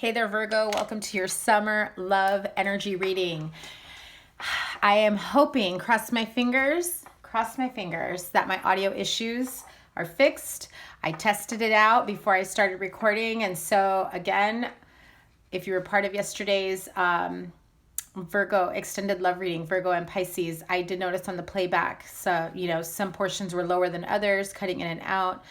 Hey there, Virgo. Welcome to your summer love energy reading. I am hoping, cross my fingers, that my audio issues are fixed. I tested it out before I started recording. And so again, if you were part of yesterday's Virgo extended love reading, Virgo and Pisces, I did notice on the playback, so, some portions were lower than others, cutting in and out.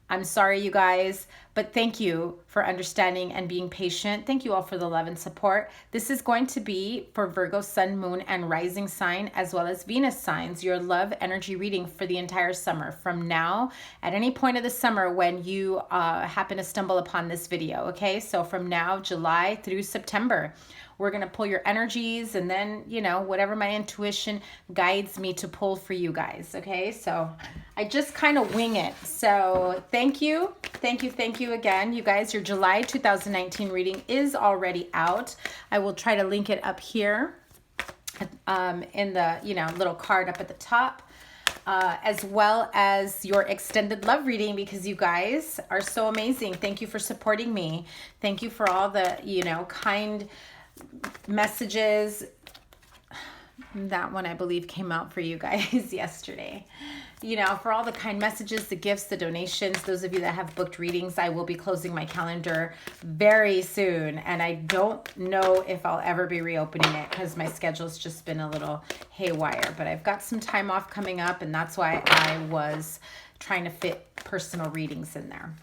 I'm sorry, you guys, but thank you for understanding and being patient. Thank you all for the love and support. This is going to be for Virgo, Sun, Moon, and Rising sign, as well as Venus signs, your love energy reading for the entire summer. From now, at any point of the summer when you happen to stumble upon this video, okay? So from now, July through September, we're going to pull your energies and then, whatever my intuition guides me to pull for you guys, okay? So I just kind of wing it. So thank you again. You guys, your July 2019 reading is already out. I will try to link it up here in the, little card up at the top. As well as your extended love reading, because you guys are so amazing. Thank you for supporting me. Thank you for all the, kind messages. That one I believe came out for you guys yesterday. For all the kind messages, the gifts, the donations. Those of you that have booked readings, I will be closing my calendar very soon, and I don't know if I'll ever be reopening it because my schedule's just been a little haywire, but I've got some time off coming up, and that's why I was trying to fit personal readings in there.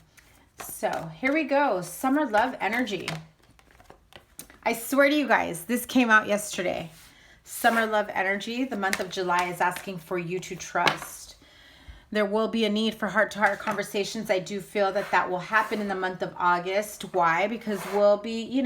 So here we go. Summer love energy. I swear to you guys, this came out yesterday. Summer love energy. The month of July is asking for you to trust. There will be a need for heart-to-heart conversations. I do feel that will happen in the month of August. Why? Because we'll be,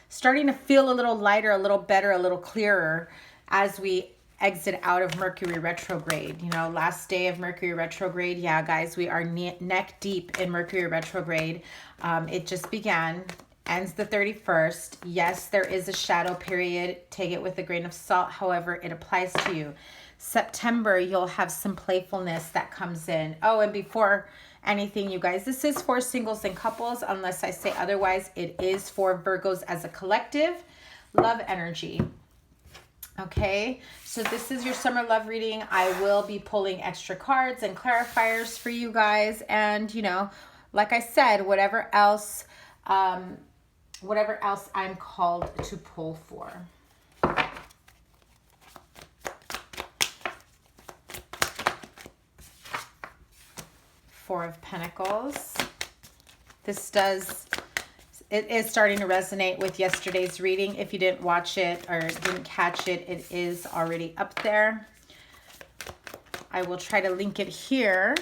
starting to feel a little lighter, a little better, a little clearer as we exit out of Mercury retrograde. Last day of Mercury retrograde. Yeah, guys, we are neck deep in Mercury retrograde. It just began. Ends the 31st. Yes, there is a shadow period. Take it with a grain of salt. However, it applies to you. September, you'll have some playfulness that comes in. Oh, and before anything, you guys, this is for singles and couples. Unless I say otherwise, it is for Virgos as a collective. Love energy. Okay, so this is your summer love reading. I will be pulling extra cards and clarifiers for you guys. And, like I said, whatever else I'm called to pull for. Four of Pentacles. It is starting to resonate with yesterday's reading. If you didn't watch it or didn't catch it, it is already up there. I will try to link it here.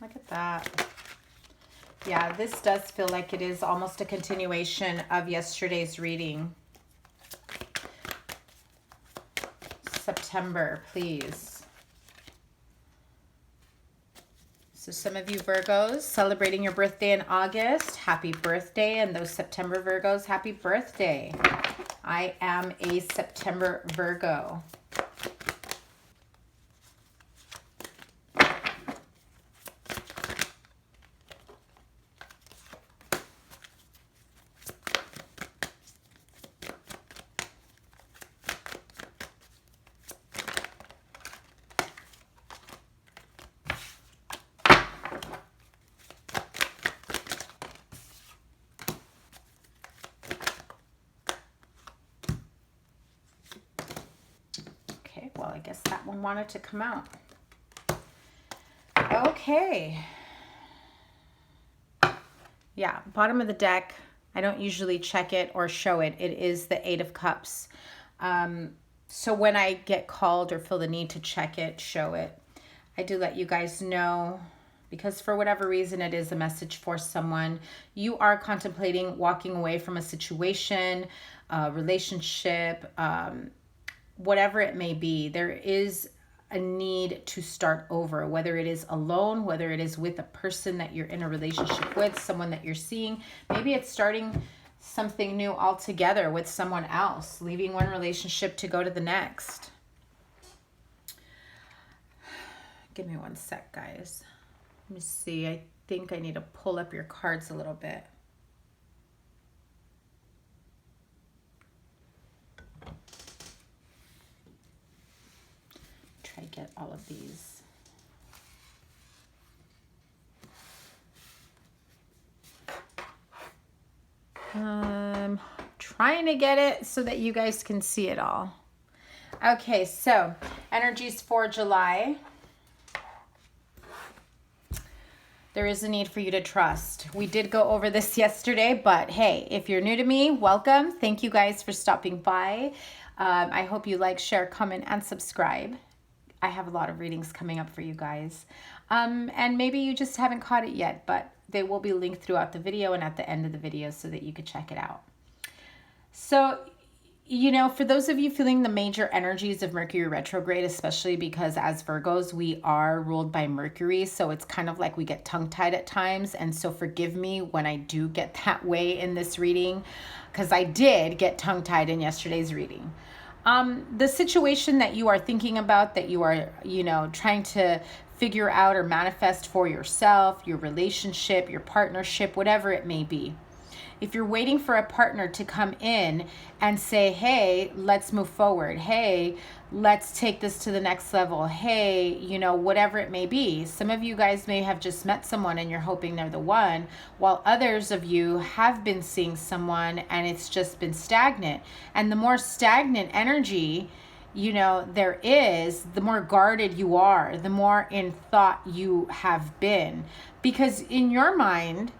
Look at that. Yeah, this does feel like it is almost a continuation of yesterday's reading. September, please. So some of you Virgos celebrating your birthday in August, happy birthday. And those September Virgos, happy birthday. I am a September Virgo. Well, I guess that one wanted to come out. Okay. Yeah, bottom of the deck. I don't usually check it or show it. It is the Eight of Cups. So when I get called or feel the need to check it, show it, I do let you guys know, because for whatever reason, it is a message for someone. You are contemplating walking away from a situation, a relationship, whatever it may be. There is a need to start over, whether it is alone, whether it is with a person that you're in a relationship with, someone that you're seeing. Maybe it's starting something new altogether with someone else, leaving one relationship to go to the next. Give me one sec, guys. Let me see. I think I need to pull up your cards a little bit. Try to get all of these. Trying to get it so that you guys can see it all. Okay, so energies for July. There is a need for you to trust. We did go over this yesterday, but hey, if you're new to me, welcome. Thank you guys for stopping by. I hope you like, share, comment, and subscribe. I have a lot of readings coming up for you guys. And maybe you just haven't caught it yet, but they will be linked throughout the video and at the end of the video so that you could check it out. So, you know, for those of you feeling the major energies of Mercury retrograde, especially because as Virgos, we are ruled by Mercury. So it's kind of like we get tongue-tied at times. And so forgive me when I do get that way in this reading, because I did get tongue-tied in yesterday's reading. The situation that you are thinking about, that you are, you know, trying to figure out or manifest for yourself, your relationship, your partnership, whatever it may be. If you're waiting for a partner to come in and say, hey, let's move forward. Hey, let's take this to the next level. Hey, you know, whatever it may be. Some of you guys may have just met someone and you're hoping they're the one, while others of you have been seeing someone and it's just been stagnant. And the more stagnant energy, you know, there is, the more guarded you are, the more in thought you have been. Because in your mind,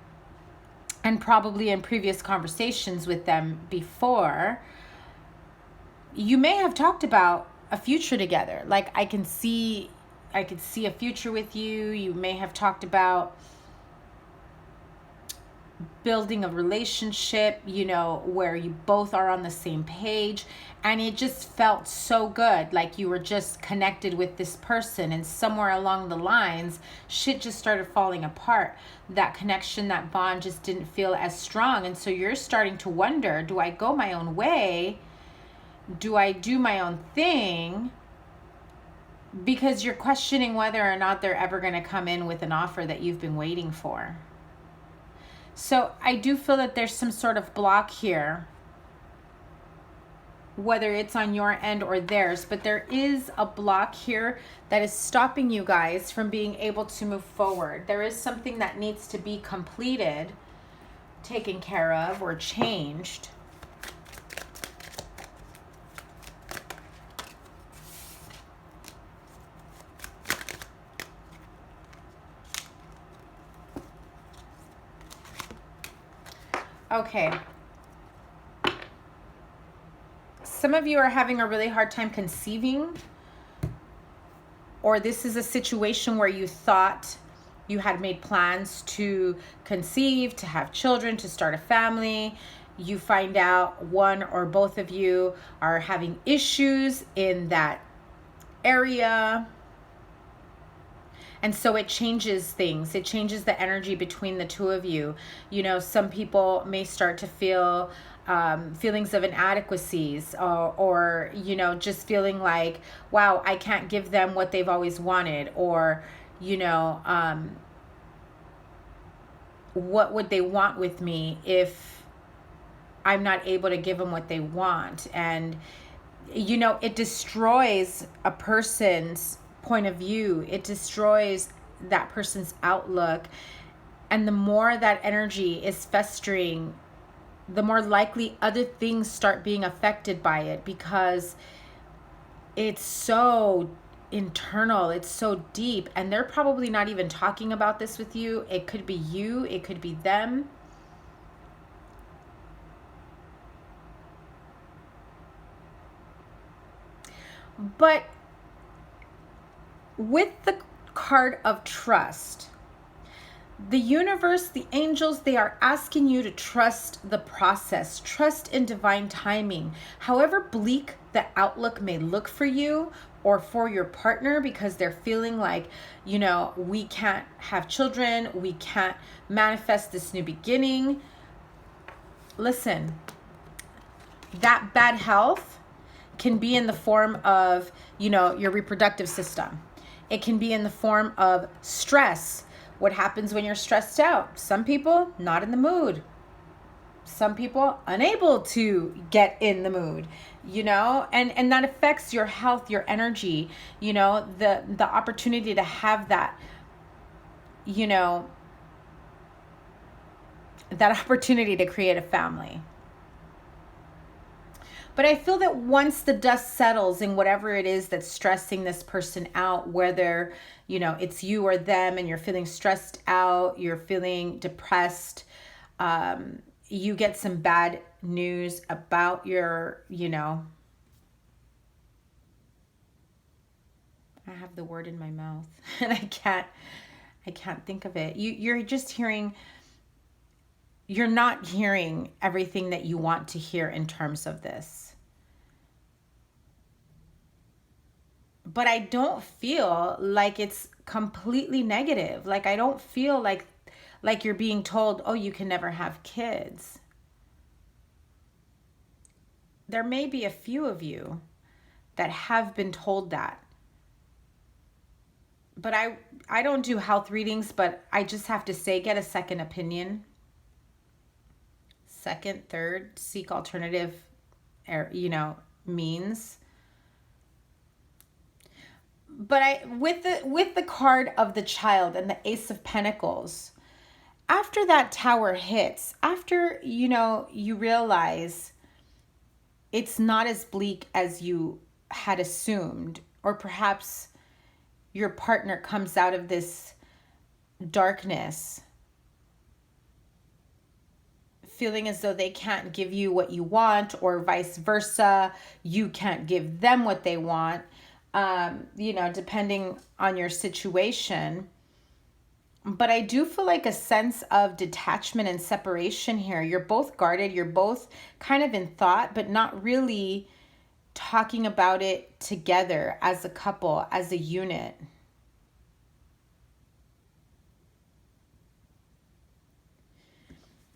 and probably in previous conversations with them before, you may have talked about a future together. Like I could see a future with you. You may have talked about building a relationship, you know, where you both are on the same page. And it just felt so good, like you were just connected with this person, and somewhere along the lines, shit just started falling apart. That connection, that bond just didn't feel as strong. And so you're starting to wonder, do I go my own way? Do I do my own thing? Because you're questioning whether or not they're ever going to come in with an offer that you've been waiting for. So I do feel that there's some sort of block here, whether it's on your end or theirs, but there is a block here that is stopping you guys from being able to move forward. There is something that needs to be completed, taken care of, or changed. Okay. Some of you are having a really hard time conceiving, or this is a situation where you thought you had made plans to conceive, to have children, to start a family. You find out one or both of you are having issues in that area. And so it changes things. It changes the energy between the two of you. You know, some people may start to feel feelings of inadequacies, or, you know, just feeling like, wow, I can't give them what they've always wanted. Or, you know, what would they want with me if I'm not able to give them what they want? And, you know, it destroys a person's point of view. It destroys that person's outlook. And the more that energy is festering, the more likely other things start being affected by it, because it's so internal, it's so deep, and they're probably not even talking about this with you. It could be you, it could be them. But with the card of trust, the universe, the angels, they are asking you to trust the process, trust in divine timing. However bleak the outlook may look for you, or for your partner because they're feeling like, we can't have children, we can't manifest this new beginning. Listen, that bad health can be in the form of, your reproductive system. It can be in the form of stress. What happens when you're stressed out? Some people not in the mood. Some people unable to get in the mood, and that affects your health, your energy, the opportunity to have that, that opportunity to create a family. But I feel that once the dust settles in whatever it is that's stressing this person out, whether, it's you or them, and you're feeling stressed out, you're feeling depressed, you get some bad news about your, I have the word in my mouth and I can't think of it. You're just hearing, you're not hearing everything that you want to hear in terms of this. But I don't feel like it's completely negative. Like, I don't feel like you're being told, oh, you can never have kids. There may be a few of you that have been told that. But I don't do health readings, but I just have to say, get a second opinion. Second, third, seek alternative, means. But with the card of the child and the Ace of Pentacles, after that tower hits, after, you realize it's not as bleak as you had assumed, or perhaps your partner comes out of this darkness feeling as though they can't give you what you want, or vice versa, you can't give them what they want, depending on your situation. But I do feel like a sense of detachment and separation here. You're both guarded, you're both kind of in thought, but not really talking about it together as a couple, as a unit.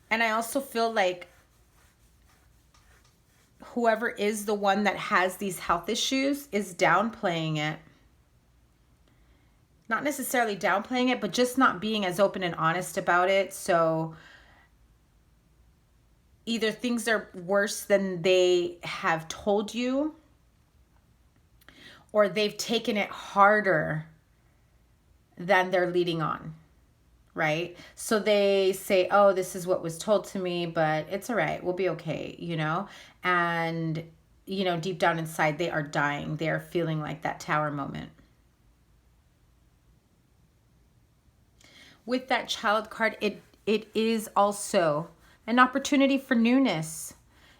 And I also feel like whoever is the one that has these health issues is downplaying it. Not necessarily downplaying it, but just not being as open and honest about it. So either things are worse than they have told you, or they've taken it harder than they're leading on, right? So they say, oh, this is what was told to me, but it's all right, we'll be okay, and, deep down inside, they are dying. They are feeling like that tower moment. With that child card, it is also an opportunity for newness,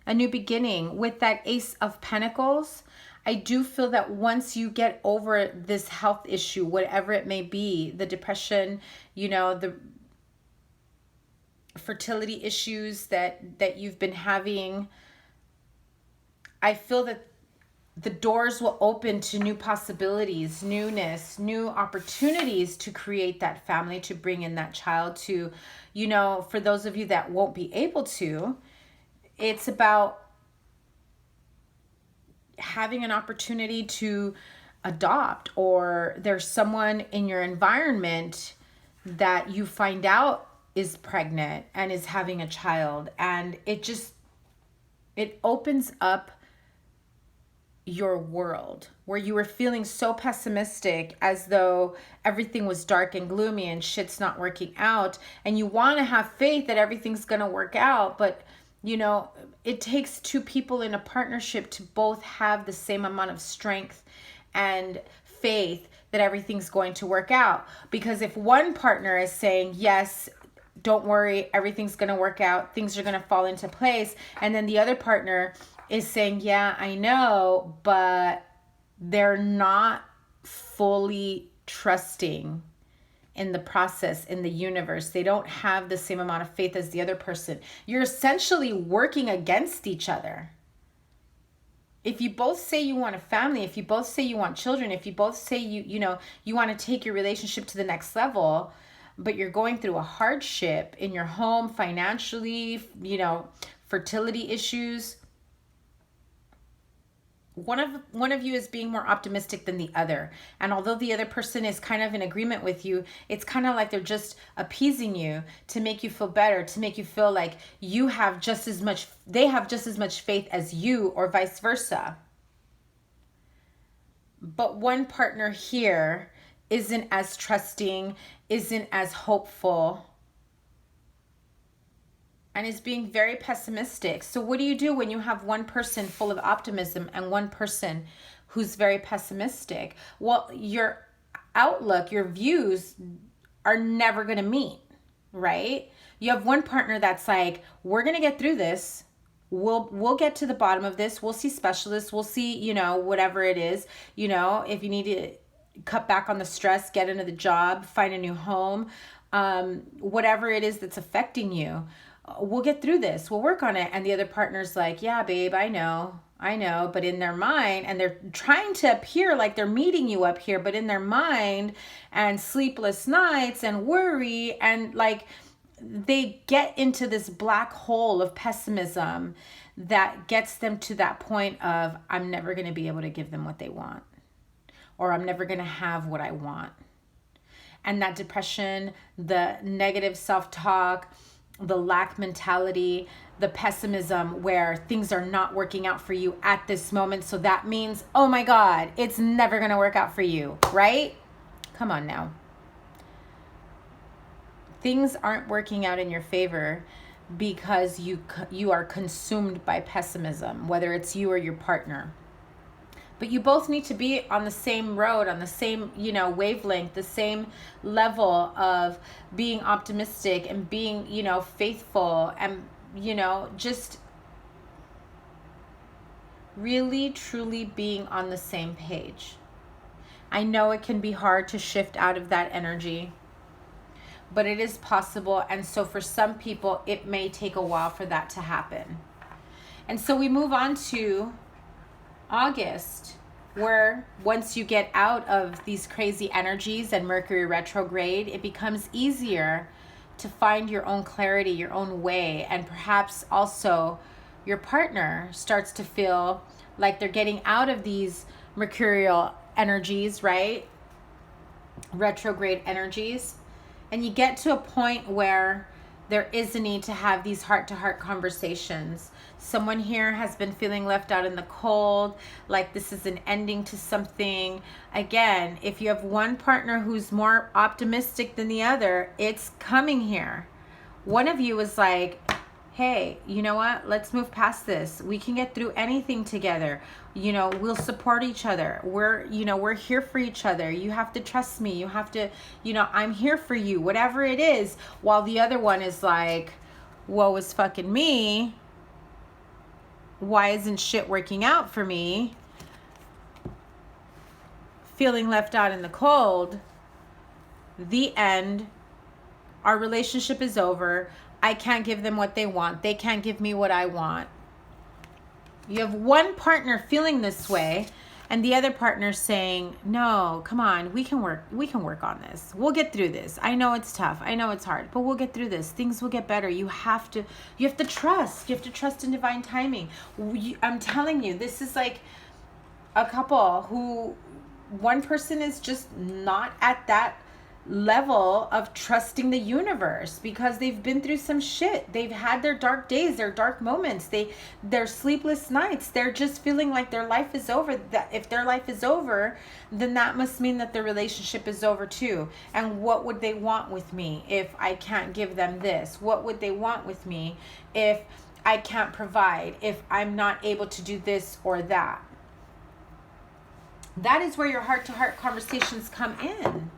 a new beginning. With that Ace of Pentacles, I do feel that once you get over this health issue, whatever it may be, the depression, the fertility issues that you've been having, I feel that the doors will open to new possibilities, newness, new opportunities to create that family, to bring in that child, to, for those of you that won't be able to, it's about having an opportunity to adopt, or there's someone in your environment that you find out is pregnant and is having a child, and it opens up your world where you were feeling so pessimistic, as though everything was dark and gloomy and shit's not working out, and you want to have faith that everything's going to work out, but it takes two people in a partnership to both have the same amount of strength and faith that everything's going to work out. Because if one partner is saying, yes, don't worry, everything's going to work out, things are going to fall into place, and then the other partner is saying, yeah, I know, but they're not fully trusting in the process, in the universe. They don't have the same amount of faith as the other person. You're essentially working against each other. if you both say you want a family, if you both say you want children, if you both say you want to take your relationship to the next level, but you're going through a hardship in your home financially, fertility issues, one of you is being more optimistic than the other. And although the other person is kind of in agreement with you, it's kind of like they're just appeasing you to make you feel better, to make you feel like they have just as much faith as you, or vice versa. But one partner here isn't as trusting, isn't as hopeful, and is being very pessimistic. So what do you do when you have one person full of optimism and one person who's very pessimistic? Well, your outlook, your views are never going to meet, right? You have one partner that's like, we're going to get through this. We'll get to the bottom of this. We'll see specialists. We'll see, whatever it is, if you need to cut back on the stress, get into the job, find a new home, whatever it is that's affecting you. We'll get through this. We'll work on it. And the other partner's like, yeah, babe, I know. But in their mind, and they're trying to appear like they're meeting you up here, but in their mind, and sleepless nights and worry, and like they get into this black hole of pessimism that gets them to that point of, I'm never going to be able to give them what they want, or I'm never going to have what I want. And that depression, the negative self-talk, the lack mentality, the pessimism where things are not working out for you at this moment. So that means, oh my God, it's never going to work out for you, right? Come on now. Things aren't working out in your favor because you are consumed by pessimism, whether it's you or your partner. But you both need to be on the same road, on the same, wavelength, the same level of being optimistic and being, faithful, and, just really, truly being on the same page. I know it can be hard to shift out of that energy, but it is possible. And so for some people, it may take a while for that to happen. And so we move on to August, where once you get out of these crazy energies and Mercury retrograde, it becomes easier to find your own clarity, your own way, and perhaps also your partner starts to feel like they're getting out of these mercurial energies, right? Retrograde energies. And you get to a point where there is a need to have these heart-to-heart conversations. Someone here has been feeling left out in the cold, like this is an ending to something. Again, if you have one partner who's more optimistic than the other, it's coming here. One of you is like, hey, you know what? Let's move past this. We can get through anything together. We'll support each other. We're here for each other. You have to trust me. You have to, I'm here for you, whatever it is. While the other one is like, woe is fucking me. Why isn't shit working out for me? Feeling left out in the cold. The end. Our relationship is over. I can't give them what they want. They can't give me what I want. You have one partner feeling this way, and the other partner saying, no, come on, we can work on this. We'll get through this. I know it's tough. I know it's hard, but we'll get through this. Things will get better. You have to trust. You have to trust in divine timing. I'm telling you, this is like a couple who one person is just not at that level of trusting the universe because they've been through some shit. They've had their dark days, their dark moments, their sleepless nights. They're just feeling like their life is over. That if their life is over, then that must mean that their relationship is over too. And what would they want with me if I can't give them this? What would they want with me if I can't provide, if I'm not able to do this or that? That is where your heart-to-heart conversations come in.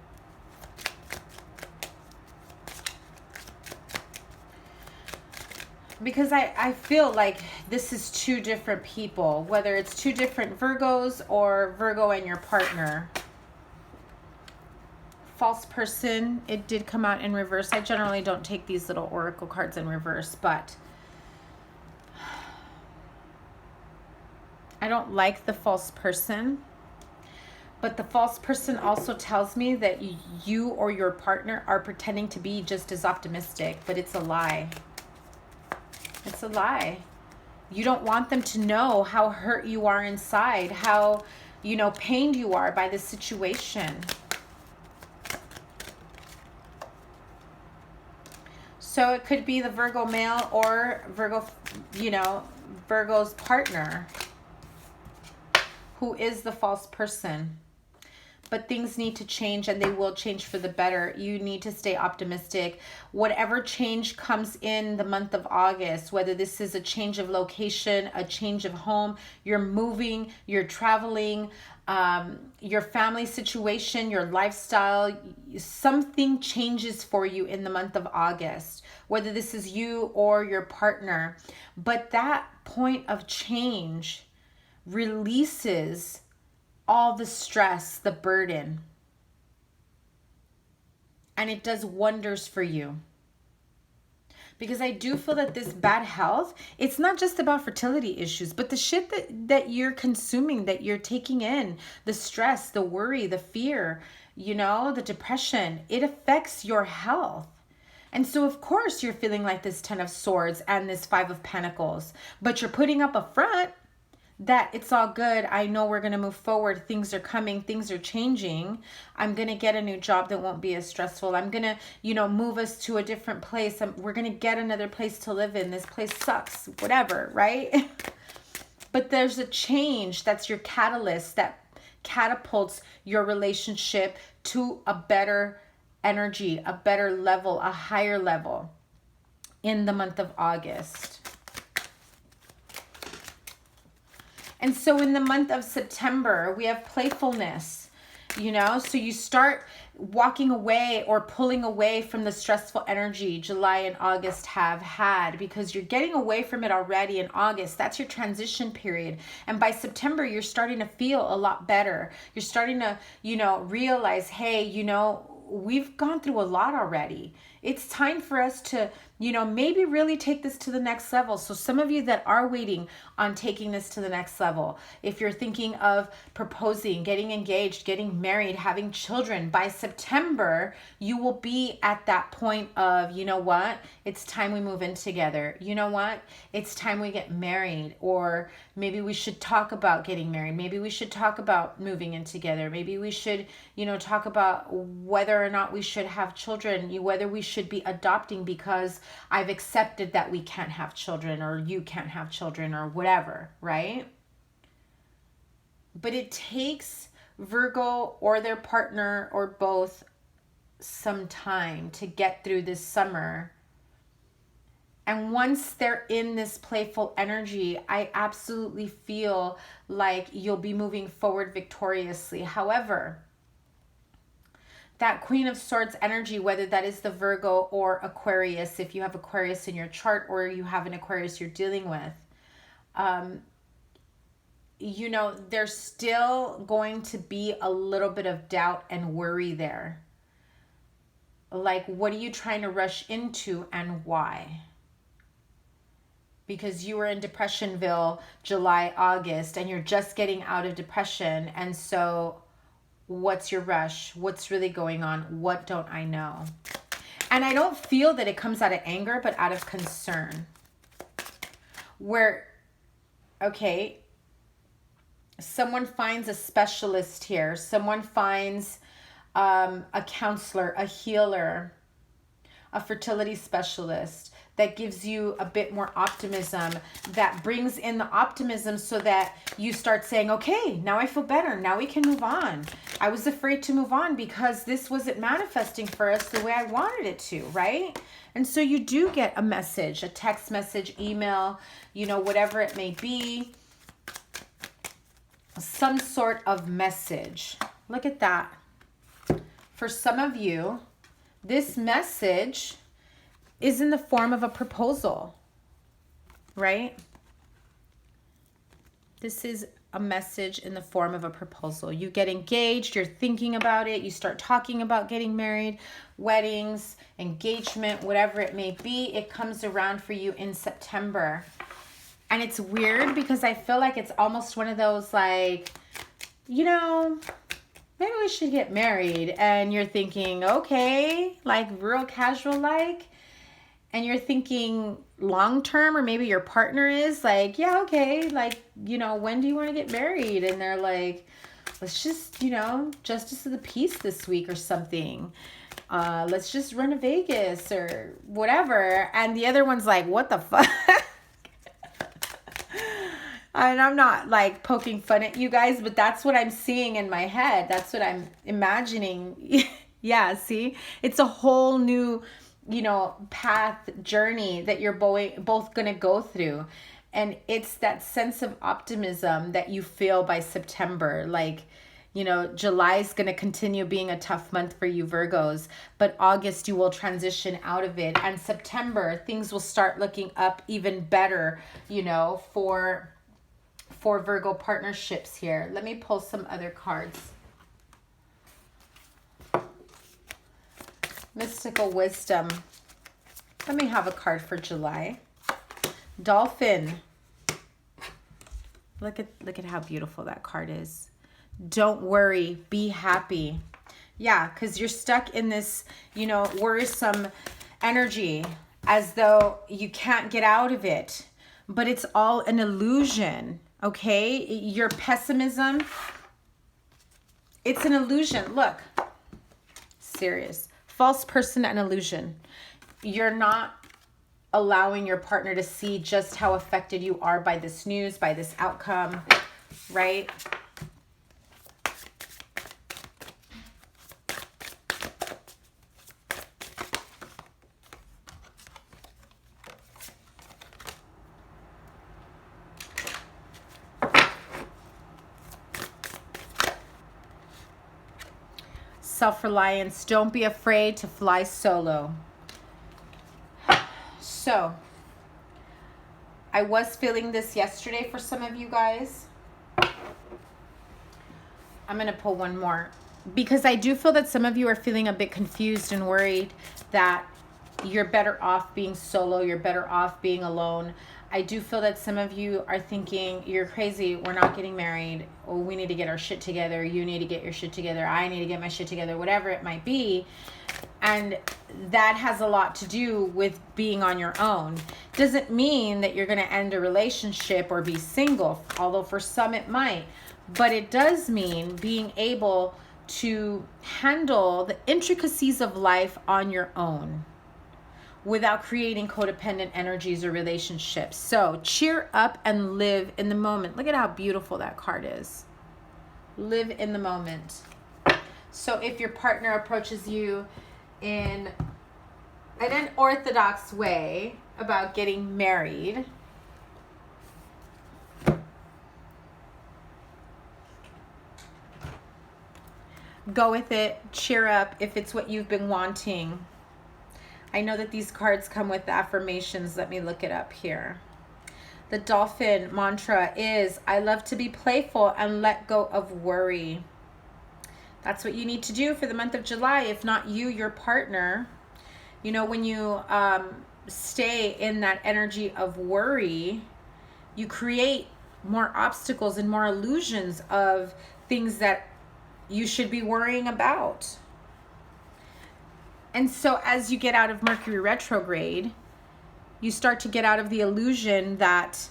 Because I feel like this is two different people, whether it's two different Virgos or Virgo and your partner. False person, it did come out in reverse. I generally don't take these little oracle cards in reverse, but I don't like the false person. But the false person also tells me that you or your partner are pretending to be just as optimistic, but it's a lie. It's a lie. You don't want them to know how hurt you are inside, how, pained you are by the situation. So it could be the Virgo male or Virgo's partner who is the false person. But things need to change, and they will change for the better. You need to stay optimistic. Whatever change comes in the month of August, whether this is a change of location, a change of home, you're moving, you're traveling, your family situation, your lifestyle, something changes for you in the month of August, whether this is you or your partner. But that point of change releases all the stress, the burden. And it does wonders for you. Because I do feel that this bad health, it's not just about fertility issues, but the shit that you're consuming, that you're taking in, the stress, the worry, the fear, the depression, it affects your health. And so, of course, you're feeling like this 10 of Swords and this 5 of Pentacles, but you're putting up a front that it's all good. I know we're going to move forward. Things are coming. Things are changing. I'm going to get a new job that won't be as stressful. I'm going to, move us to a different place. We're going to get another place to live in. This place sucks, whatever, right? But there's a change that's your catalyst that catapults your relationship to a better energy, a better level, a higher level in the month of August. And so in the month of September, we have playfulness, so you start walking away or pulling away from the stressful energy July and August have had, because you're getting away from it already in August. That's your transition period. And by September, you're starting to feel a lot better. You're starting to, realize, hey, we've gone through a lot already. It's time for us to, maybe really take this to the next level. So some of you that are waiting on taking this to the next level, if you're thinking of proposing, getting engaged, getting married, having children, by September, you will be at that point of, it's time we move in together. It's time we get married, or maybe we should talk about getting married. Maybe we should talk about moving in together. Maybe we should, talk about whether or not we should have children, whether we should be adopting because I've accepted that we can't have children, or you can't have children, or whatever, right? But it takes Virgo or their partner or both some time to get through this summer. And once they're in this playful energy, I absolutely feel like you'll be moving forward victoriously. However, that Queen of Swords energy, whether that is the Virgo or Aquarius, if you have Aquarius in your chart or you have an Aquarius you're dealing with, there's still going to be a little bit of doubt and worry there. Like, what are you trying to rush into and why? Because you were in Depressionville July, August, and you're just getting out of depression. And so what's your rush? What's really going on? What don't I know? And I don't feel that it comes out of anger, but out of concern. Where, okay, someone finds a specialist here. Someone finds a counselor, a healer, a fertility specialist that gives you a bit more optimism, that brings in the optimism so that you start saying, okay, now I feel better. Now we can move on. I was afraid to move on because this wasn't manifesting for us the way I wanted it to, right? And so you do get a message, a text message, email, whatever it may be, some sort of message. Look at that. For some of you, this message is in the form of a proposal, right? This is a message in the form of a proposal. You get engaged, you're thinking about it, you start talking about getting married, weddings, engagement, whatever it may be. It comes around for you in September. And it's weird because I feel like it's almost one of those like, you know, maybe we should get married. And you're thinking, okay, like real casual like. And you're thinking long term, or maybe your partner is like, yeah, okay, like, you know, when do you want to get married? And they're like, let's just, you know, justice of the peace this week or something. Let's just run to Vegas or whatever. And the other one's like, what the fuck? And I'm not like poking fun at you guys, but that's what I'm seeing in my head. That's what I'm imagining. Yeah, see? It's a whole new, you know, path, journey that you're both going to go through. And it's that sense of optimism that you feel by September. Like, you know, July is going to continue being a tough month for you Virgos, but August you will transition out of it. And September, things will start looking up even better, you know, for Virgo partnerships here. Let me pull some other cards. Mystical wisdom. Let me have a card for July. Dolphin. Look at how beautiful that card is. Don't worry, be happy. Yeah, because you're stuck in this, you know, worrisome energy as though you can't get out of it. But it's all an illusion, okay? Your pessimism, it's an illusion. Look, serious. False person and illusion. You're not allowing your partner to see just how affected you are by this news, by this outcome, right? Self-reliance. Don't be afraid to fly solo. So, I was feeling this yesterday for some of you guys. I'm going to pull one more because I do feel that some of you are feeling a bit confused and worried that you're better off being solo, you're better off being alone. I do feel that some of you are thinking, you're crazy, we're not getting married, or we need to get our shit together, you need to get your shit together, I need to get my shit together, whatever it might be. And that has a lot to do with being on your own. Doesn't mean that you're going to end a relationship or be single, although for some it might. But it does mean being able to handle the intricacies of life on your own without creating codependent energies or relationships. So cheer up and live in the moment. Look at how beautiful that card is. Live in the moment. So if your partner approaches you in an unorthodox way about getting married, go with it, cheer up if it's what you've been wanting. I know that these cards come with affirmations. Let me look it up here. The dolphin mantra is, I love to be playful and let go of worry. That's what you need to do for the month of July. If not you, your partner. You know, when you stay in that energy of worry, you create more obstacles and more illusions of things that you should be worrying about. And so as you get out of Mercury retrograde, you start to get out of the illusion that,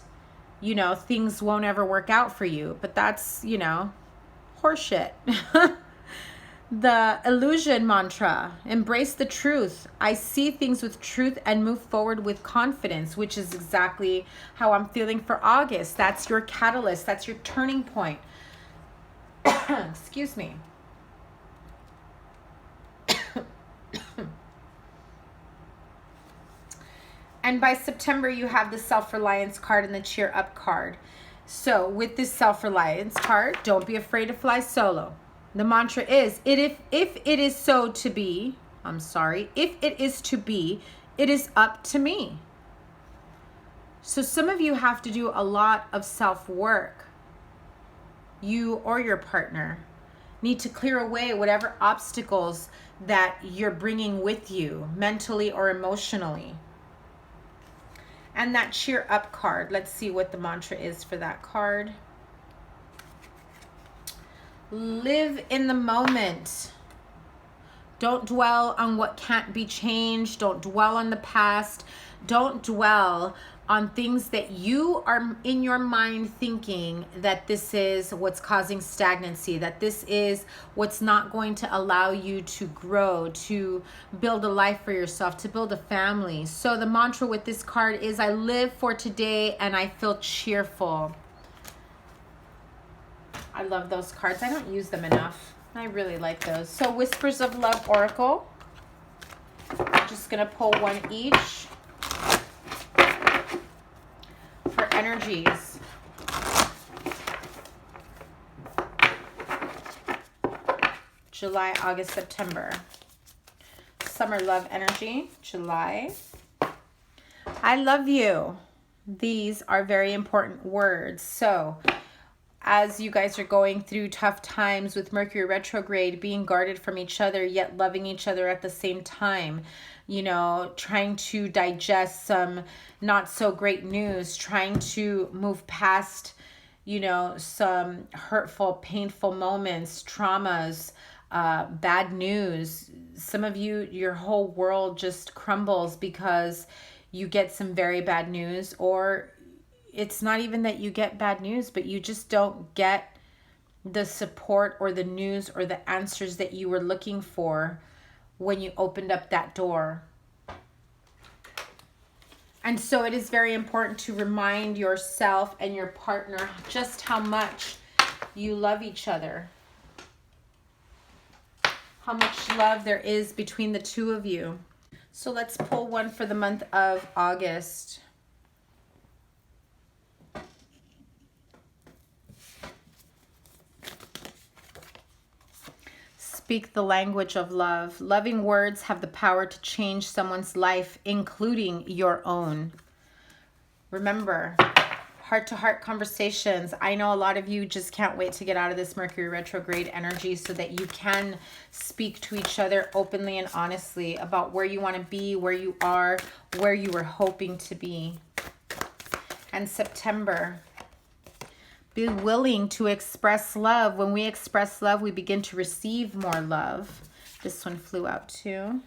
you know, things won't ever work out for you. But that's, you know, horseshit. The illusion mantra, embrace the truth. I see things with truth and move forward with confidence, which is exactly how I'm feeling for August. That's your catalyst. That's your turning point. Excuse me. And by September, you have the self-reliance card and the cheer up card. So with this self-reliance card, don't be afraid to fly solo. The mantra is, if it is so to be, if it is to be, it is up to me. So some of you have to do a lot of self-work. You or your partner need to clear away whatever obstacles that you're bringing with you, mentally or emotionally. And that cheer up card. Let's see what the mantra is for that card. Live in the moment. Don't dwell on what can't be changed. Don't dwell on the past. Don't dwell on things that you are in your mind thinking that this is what's causing stagnancy, that this is what's not going to allow you to grow, to build a life for yourself, to build a family. So the mantra with this card is, I live for today and I feel cheerful. I love those cards. I don't use them enough. I really like those. So Whispers of Love Oracle. I'm just going to pull one each for energies. July, August, September. Summer love energy, July. I love you. These are very important words. So as you guys are going through tough times with Mercury retrograde, being guarded from each other, yet loving each other at the same time, you know, trying to digest some not so great news, trying to move past, you know, some hurtful, painful moments, traumas, bad news. Some of you, your whole world just crumbles because you get some very bad news, or it's not even that you get bad news, but you just don't get the support or the news or the answers that you were looking for when you opened up that door. And so it is very important to remind yourself and your partner just how much you love each other, how much love there is between the two of you. So let's pull one for the month of August. Speak the language of love. Loving words have the power to change someone's life, including your own. Remember, heart-to-heart conversations. I know a lot of you just can't wait to get out of this Mercury retrograde energy so that you can speak to each other openly and honestly about where you want to be, where you are, where you were hoping to be. And September. Be willing to express love. When we express love, we begin to receive more love. This one flew out too.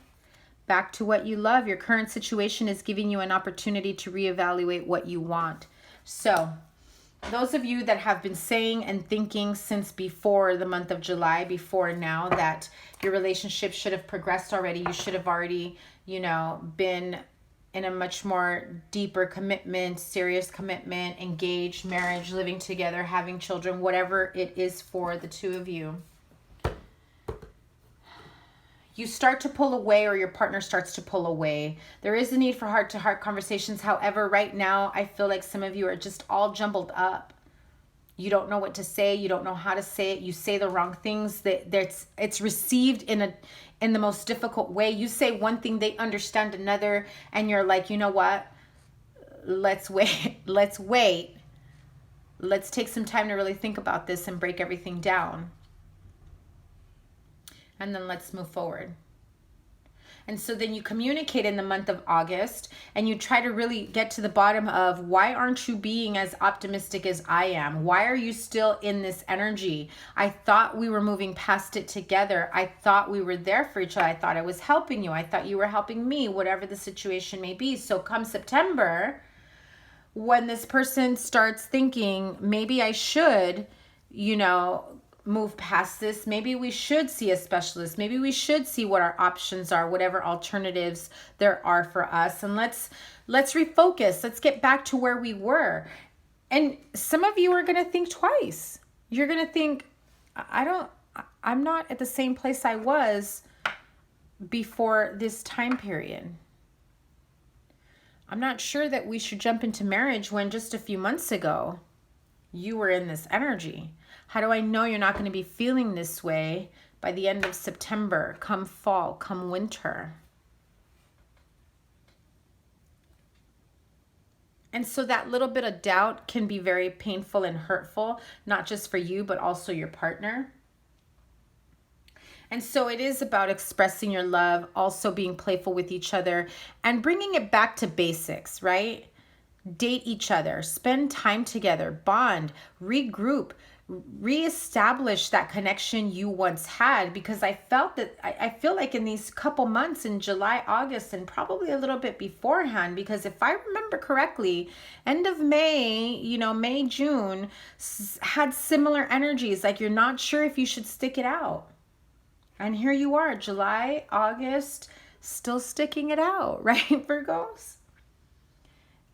Back to what you love. Your current situation is giving you an opportunity to reevaluate what you want. So, those of you that have been saying and thinking since before the month of July, before now, that your relationship should have progressed already, you should have already, you know, been in a much more deeper commitment, serious commitment, engaged, marriage, living together, having children, whatever it is for the two of you. You start to pull away, or your partner starts to pull away. There is a need for heart-to-heart conversations. However, right now, I feel like some of you are just all jumbled up. You don't know what to say. You don't know how to say it. You say the wrong things. It's received in the most difficult way. You say one thing, they understand another, and you're like, you know what? Let's wait. Let's wait. Let's take some time to really think about this and break everything down. And then let's move forward. And so then you communicate in the month of August, and you try to really get to the bottom of, why aren't you being as optimistic as I am? Why are you still in this energy? I thought we were moving past it together. I thought we were there for each other. I thought I was helping you. I thought you were helping me, whatever the situation may be. So come September, when this person starts thinking, maybe I should, you know, move past this. Maybe we should see a specialist. Maybe we should see what our options are, whatever alternatives there are for us. And let's refocus. Let's get back to where we were. And some of you are going to think twice. You're going to think, I'm not at the same place I was before this time period. I'm not sure that we should jump into marriage when just a few months ago you were in this energy. How do I know you're not going to be feeling this way by the end of September, come fall, come winter? And so that little bit of doubt can be very painful and hurtful, not just for you, but also your partner. And so it is about expressing your love, also being playful with each other, and bringing it back to basics, right? date each other, spend time together, bond, regroup, reestablish that connection you once had, because I feel like in these couple months in July, August, and probably a little bit beforehand, because if I remember correctly, end of May, May, June had similar energies, like you're not sure if you should stick it out. And here you are, July, August, still sticking it out, right, Virgos?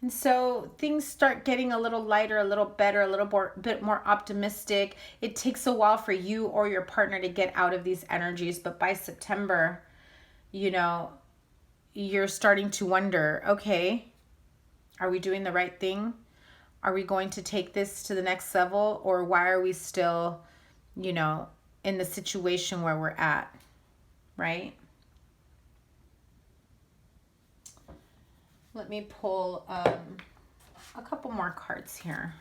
And so things start getting a little lighter, a little better, a little bit more optimistic. It takes a while for you or your partner to get out of these energies. But by September, you're starting to wonder, okay, are we doing the right thing? Are we going to take this to the next level? Or why are we still, in the situation where we're at, right? Let me pull a couple more cards here.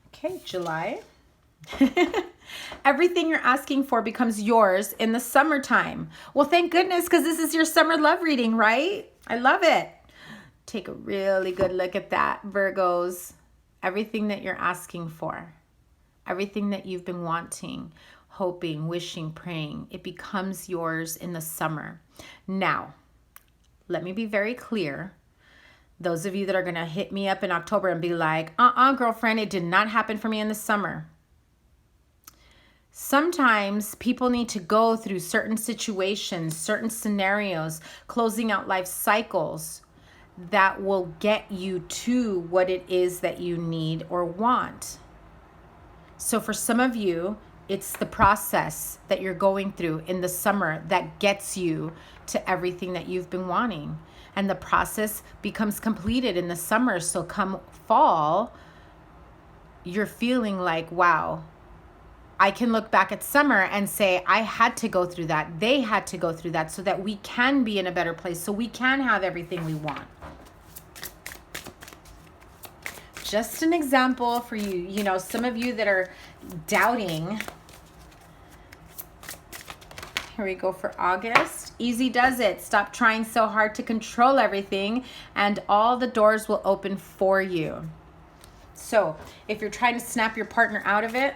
Okay, July. Everything you're asking for becomes yours in the summertime. Well, thank goodness, because this is your summer love reading, right? I love it. Take a really good look at that, Virgos. Everything that you're asking for, everything that you've been wanting, hoping, wishing, praying, it becomes yours in the summer. Now, let me be very clear. Those of you that are going to hit me up in October and be like, girlfriend, it did not happen for me in the summer. Sometimes people need to go through certain situations, certain scenarios, closing out life cycles that will get you to what it is that you need or want. So for some of you, it's the process that you're going through in the summer that gets you to everything that you've been wanting. And the process becomes completed in the summer. So come fall, you're feeling like, wow, I can look back at summer and say, I had to go through that. They had to go through that so that we can be in a better place, so we can have everything we want. Just an example for you, some of you that are doubting. Here we go for August. Easy does it. Stop trying so hard to control everything, and all the doors will open for you. So if you're trying to snap your partner out of it,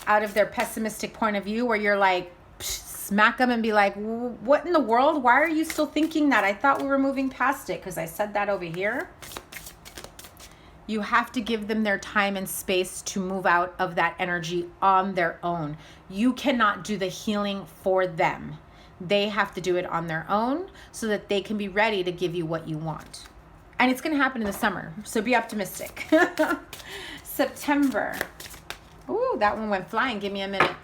out of their pessimistic point of view, where you're like, smack them and be like, what in the world? Why are you still thinking that? I thought we were moving past it because I said that over here. You have to give them their time and space to move out of that energy on their own. You cannot do the healing for them. They have to do it on their own so that they can be ready to give you what you want. And it's going to happen in the summer, so be optimistic. September. Ooh, that one went flying. Give me a minute.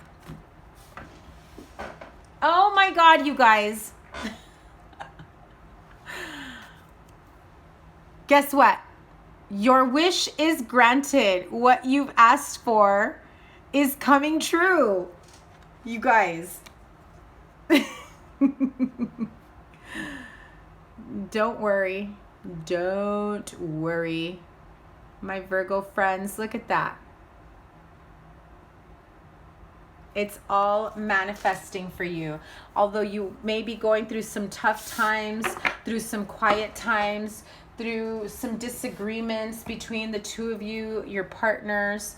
Oh my God, you guys. Guess what? Your wish is granted. What you've asked for is coming true. You guys. Don't worry. Don't worry. My Virgo friends, look at that. It's all manifesting for you. Although you may be going through some tough times, through some quiet times, through some disagreements between the two of you, your partners.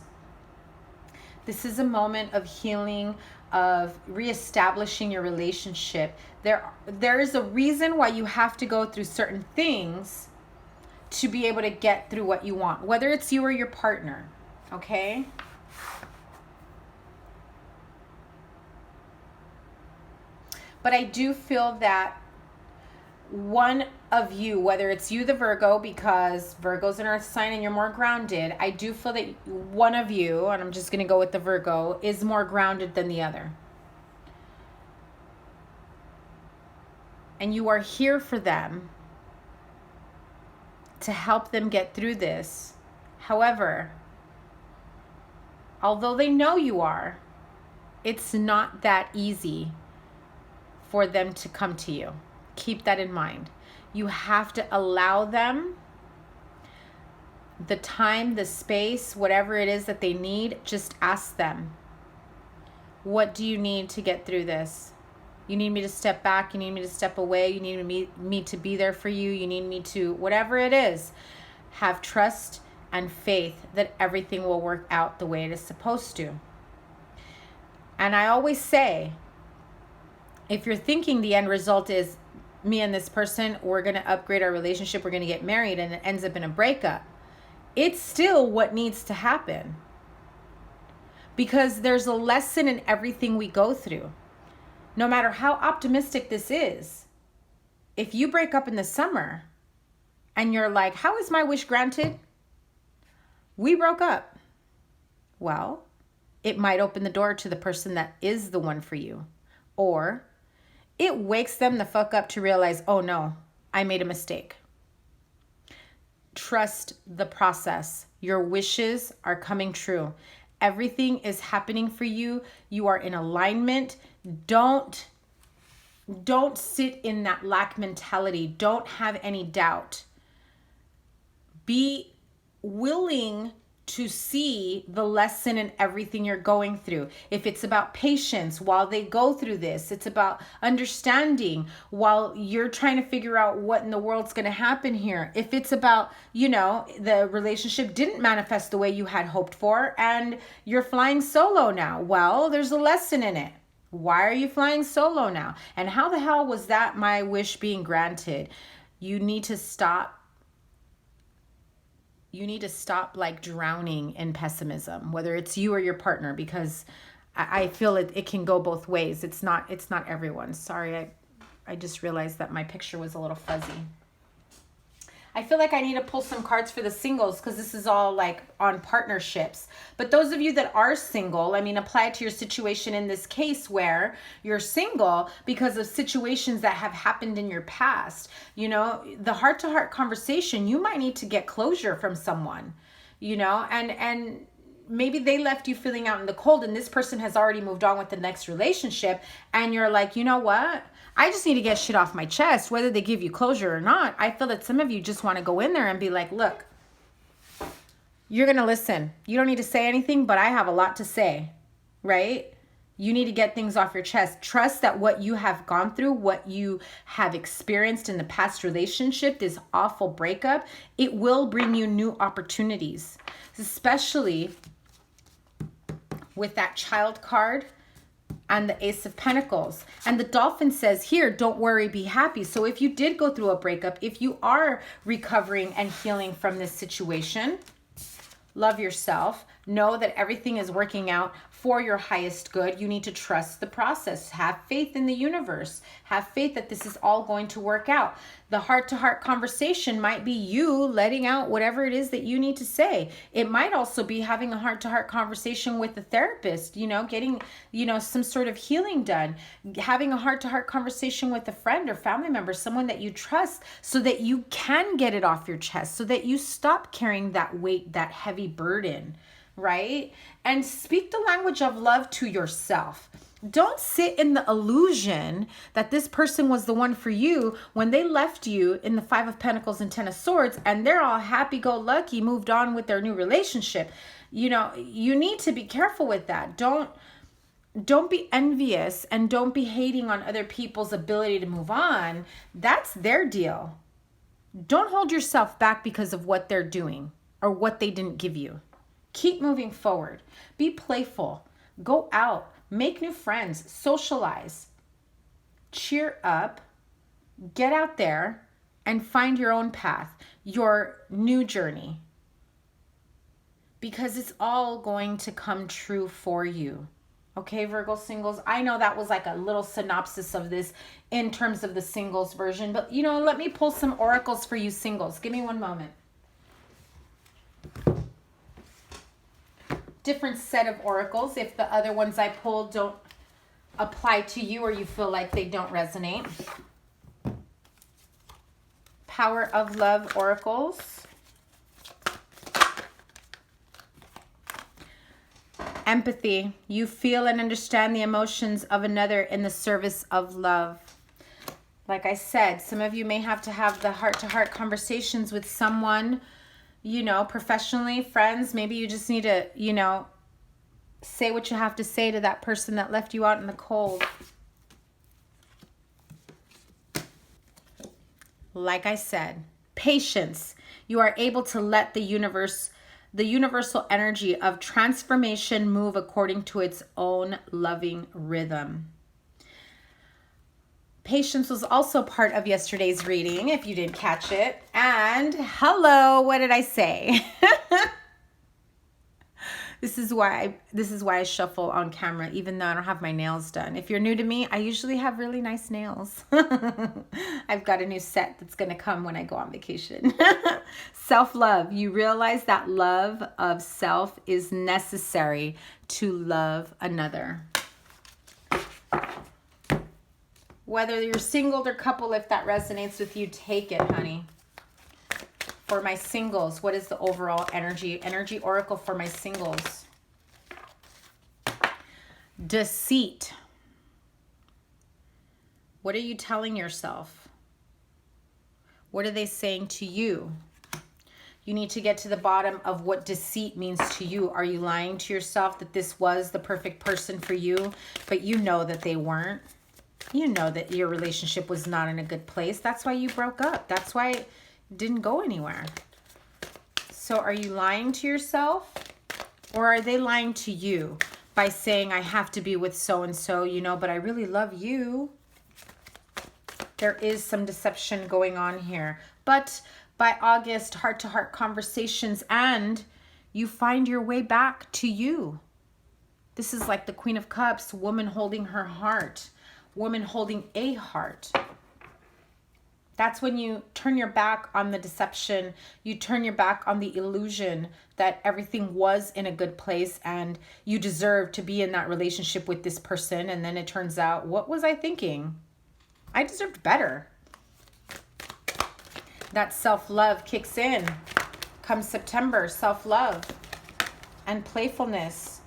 This is a moment of healing, of reestablishing your relationship. There is a reason why you have to go through certain things to be able to get through what you want, whether it's you or your partner, okay? But I do feel that one of you, whether it's you, the Virgo, because Virgo's an earth sign and you're more grounded, I do feel that one of you, and I'm just going to go with the Virgo, is more grounded than the other. And you are here for them to help them get through this. However, although they know you are, it's not that easy for them to come to you. Keep that in mind. You have to allow them the time, the space, whatever it is that they need, just ask them, what do you need to get through this? You need me to step back. You need me to step away. You need me to be there for you. You need me to, whatever it is, have trust and faith that everything will work out the way it is supposed to. And I always say, if you're thinking the end result is me and this person, we're going to upgrade our relationship, we're going to get married, and it ends up in a breakup, it's still what needs to happen. Because there's a lesson in everything we go through. No matter how optimistic this is, if you break up in the summer and you're like, how is my wish granted? We broke up. Well, it might open the door to the person that is the one for you. Or it wakes them the fuck up to realize, oh no, I made a mistake. Trust the process. Your wishes are coming true. Everything is happening for you. You are in alignment. Don't sit in that lack mentality. Don't have any doubt. Be willing to see the lesson in everything you're going through. If it's about patience while they go through this, it's about understanding while you're trying to figure out what in the world's going to happen here. If it's about, the relationship didn't manifest the way you had hoped for and you're flying solo now, well, there's a lesson in it. Why are you flying solo now? And how the hell was that my wish being granted? You need to stop like drowning in pessimism, whether it's you or your partner, because I feel it can go both ways. It's not everyone. Sorry, I just realized that my picture was a little fuzzy. I feel like I need to pull some cards for the singles because this is all like on partnerships. But those of you that are single, apply it to your situation in this case where you're single because of situations that have happened in your past. The heart-to-heart conversation, you might need to get closure from someone, and maybe they left you feeling out in the cold and this person has already moved on with the next relationship. And you're like, you know what? I just need to get shit off my chest, whether they give you closure or not. I feel that some of you just want to go in there and be like, look, you're going to listen. You don't need to say anything, but I have a lot to say, right? You need to get things off your chest. Trust that what you have gone through, what you have experienced in the past relationship, this awful breakup, it will bring you new opportunities, especially with that Child card and the Ace of Pentacles. And the Dolphin says here, don't worry, be happy. So if you did go through a breakup, if you are recovering and healing from this situation, love yourself. Know that everything is working out for your highest good. You need to trust the process. Have faith in the universe. Have faith that this is all going to work out. The heart-to-heart conversation might be you letting out whatever it is that you need to say. It might also be having a heart-to-heart conversation with a therapist, getting, some sort of healing done. Having a heart-to-heart conversation with a friend or family member, someone that you trust, so that you can get it off your chest, so that you stop carrying that weight, that heavy burden. Right? And speak the language of love to yourself. Don't sit in the illusion that this person was the one for you when they left you in the 5 of Pentacles and 10 of Swords and they're all happy-go-lucky, moved on with their new relationship. You need to be careful with that. Don't be envious and don't be hating on other people's ability to move on. That's their deal. Don't hold yourself back because of what they're doing or what they didn't give you. Keep moving forward. Be playful. Go out. Make new friends. Socialize. Cheer up. Get out there and find your own path, your new journey. Because it's all going to come true for you. Okay, Virgo singles? I know that was like a little synopsis of this in terms of the singles version, but let me pull some oracles for you singles. Give me one moment. Different set of oracles if the other ones I pulled don't apply to you or you feel like they don't resonate. Power of Love oracles. Empathy. You feel and understand the emotions of another in the service of love. Like I said, some of you may have to have the heart-to-heart conversations with someone you know, professionally, friends, maybe you just need to, you know, say what you have to say to that person that left you out in the cold. Like I said, patience. You are able to let the universal energy of transformation move according to its own loving rhythm. Patience was also part of yesterday's reading, if you didn't catch it. And hello, what did I say? This is why I shuffle on camera, even though I don't have my nails done. If you're new to me, I usually have really nice nails. I've got a new set that's going to come when I go on vacation. Self-love. You realize that love of self is necessary to love another. Whether you're single or couple, if that resonates with you, take it, honey. For my singles, what is the overall energy? Energy oracle for my singles. Deceit. What are you telling yourself? What are they saying to you? You need to get to the bottom of what deceit means to you. Are you lying to yourself that this was the perfect person for you, but you know that they weren't? You know that your relationship was not in a good place. That's why you broke up. That's why it didn't go anywhere. So are you lying to yourself, or are they lying to you by saying, I have to be with so-and-so, you know, but I really love you? There is some deception going on here. But by August, heart-to-heart conversations, and you find your way back to you. This is like the Queen of Cups, woman holding her heart, woman holding a heart. That's when you turn your back on the deception. You turn your back on the illusion that everything was in a good place and you deserve to be in that relationship with this person. And then it turns out, what was I thinking? I deserved better. That self-love kicks in. Come September, self-love and playfulness.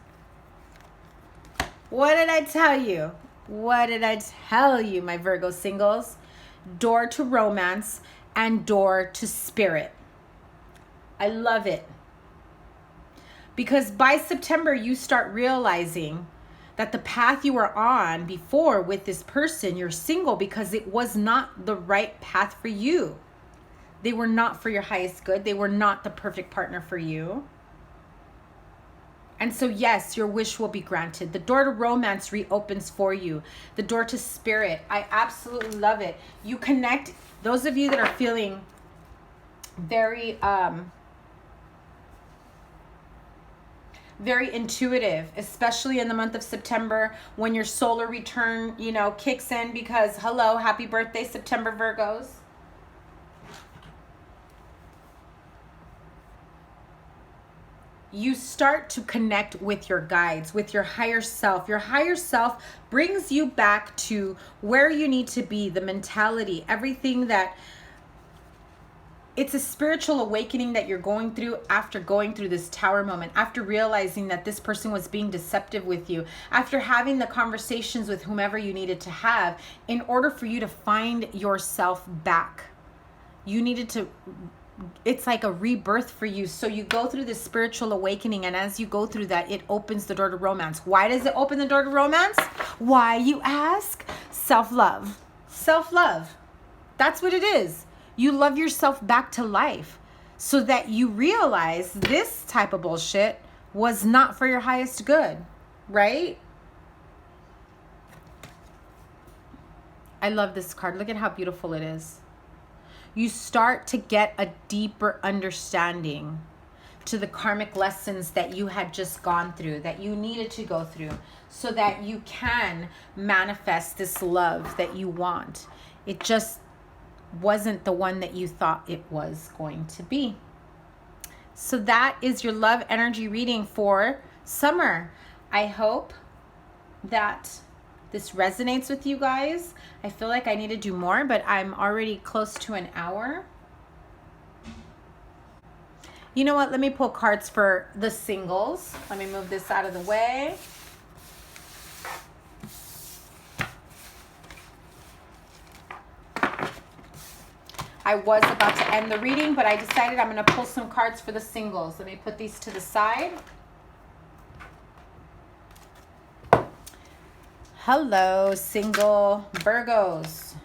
What did I tell you? What did I tell you, my Virgo singles? Door to romance and door to spirit. I love it. Because by September, you start realizing that the path you were on before with this person, you're single because it was not the right path for you. They were not for your highest good. They were not the perfect partner for you. And so, yes, your wish will be granted. The door to romance reopens for you. The door to spirit. I absolutely love it. You connect. Those of you that are feeling very, very intuitive, especially in the month of September when your solar return, you know, kicks in because, hello, happy birthday, September Virgos. You start to connect with your guides, with your higher self. Your higher self brings you back to where you need to be, the mentality, everything that, it's a spiritual awakening that you're going through after going through this tower moment, after realizing that this person was being deceptive with you, after having the conversations with whomever you needed to have in order for you to find yourself back. You needed to, it's like a rebirth for you. So you go through this spiritual awakening, and as you go through that, it opens the door to romance. Why does it open the door to romance? Why, you ask? Self-love. Self-love. That's what it is. You love yourself back to life so that you realize this type of bullshit was not for your highest good, right? I love this card. Look at how beautiful it is. You start to get a deeper understanding to the karmic lessons that you had just gone through, that you needed to go through, so that you can manifest this love that you want. It just wasn't the one that you thought it was going to be. So that is your love energy reading for summer. I hope that this resonates with you guys. I feel like I need to do more, but I'm already close to an hour. You know what? Let me pull cards for the singles. Let me move this out of the way. I was about to end the reading, but I decided I'm going to pull some cards for the singles. Let me put these to the side. Hello, single Virgos.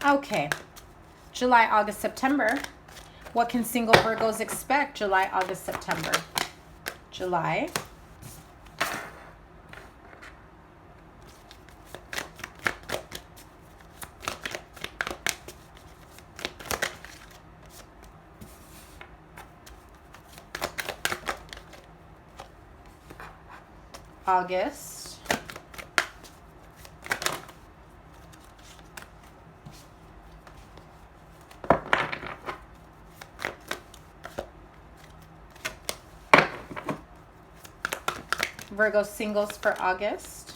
Okay, July, August, September. What can single Virgos expect? July, August, September. July. August. Virgo singles for August.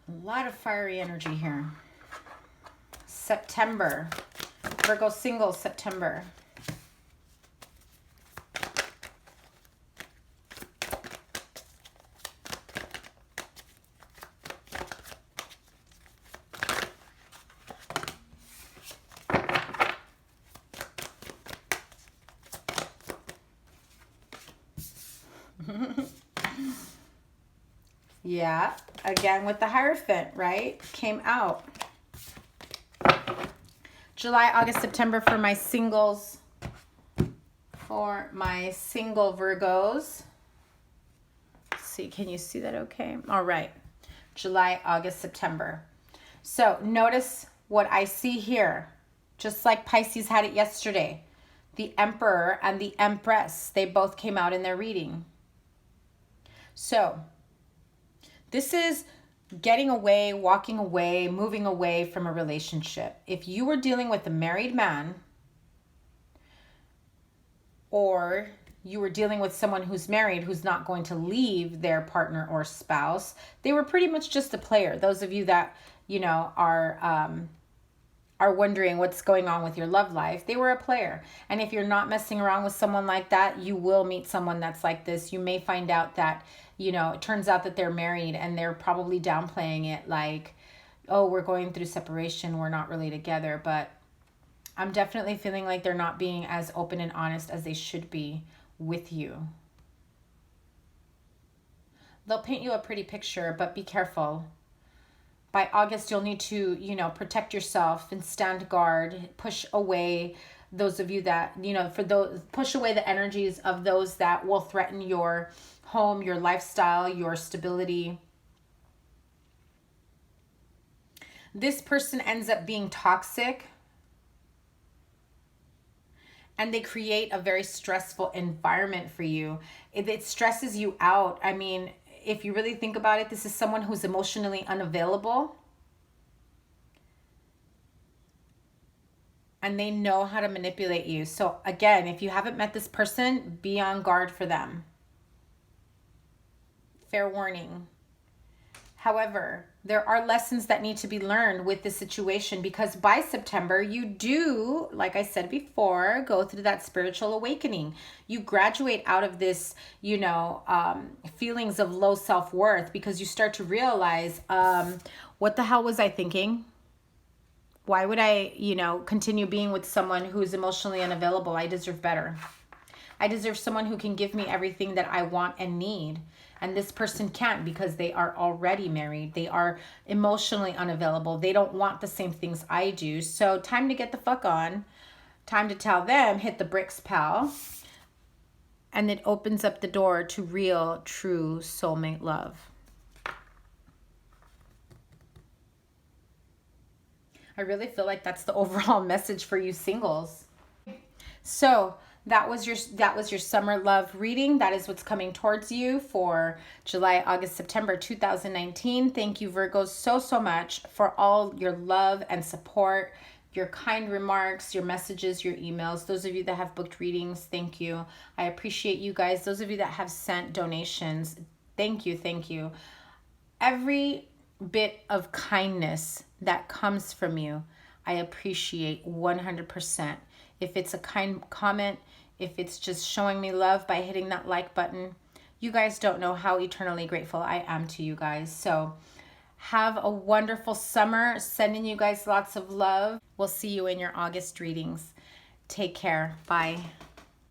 A lot of fiery energy here. September. Virgo singles September. Yeah, again with the Hierophant, right? Came out. July, August, September for my singles. For my single Virgos. Let's see, can you see that okay? All right. July, August, September. So notice what I see here. Just like Pisces had it yesterday. The Emperor and the Empress, they both came out in their reading. So this is getting away, walking away, moving away from a relationship. If you were dealing with a married man, or you were dealing with someone who's married who's not going to leave their partner or spouse, they were pretty much just a player. Those of you that, you know, are wondering what's going on with your love life, they were a player. And if you're not messing around with someone like that, you will meet someone that's like this. You may find out that, you know, it turns out that they're married and they're probably downplaying it like, oh, we're going through separation, we're not really together. But I'm definitely feeling like they're not being as open and honest as they should be with you. They'll paint you a pretty picture, but be careful. By August, you'll need to, you know, protect yourself and stand guard, push away those of you that, you know, for those, push away the energies of those that will threaten your home, your lifestyle, your stability. This person ends up being toxic and they create a very stressful environment for you. It stresses you out. I mean, if you really think about it, this is someone who's emotionally unavailable. And they know how to manipulate you. So again, if you haven't met this person, be on guard for them. Fair warning. However, there are lessons that need to be learned with this situation, because by September, you do, like I said before, go through that spiritual awakening. You graduate out of this, you know, feelings of low self-worth, because you start to realize, what the hell was I thinking? Why would I, you know, continue being with someone who's emotionally unavailable? I deserve better. I deserve someone who can give me everything that I want and need. And this person can't, because they are already married. They are emotionally unavailable. They don't want the same things I do. So time to get the fuck on. Time to tell them, hit the bricks, pal. And it opens up the door to real, true soulmate love. I really feel like that's the overall message for you singles. So that was your summer love reading. That is what's coming towards you for July, August, September 2019. Thank you, Virgos, so much for all your love and support. your kind remarks, your messages, your emails. Those of you that have booked readings, thank you. I appreciate you guys. Those of you that have sent donations, thank you, thank you. Every bit of kindness that comes from you, I appreciate 100%. If it's a kind comment, if it's just showing me love by hitting that like button, you guys don't know how eternally grateful I am to you guys. So have a wonderful summer. Sending you guys lots of love. We'll see you in your August readings. Take care. Bye.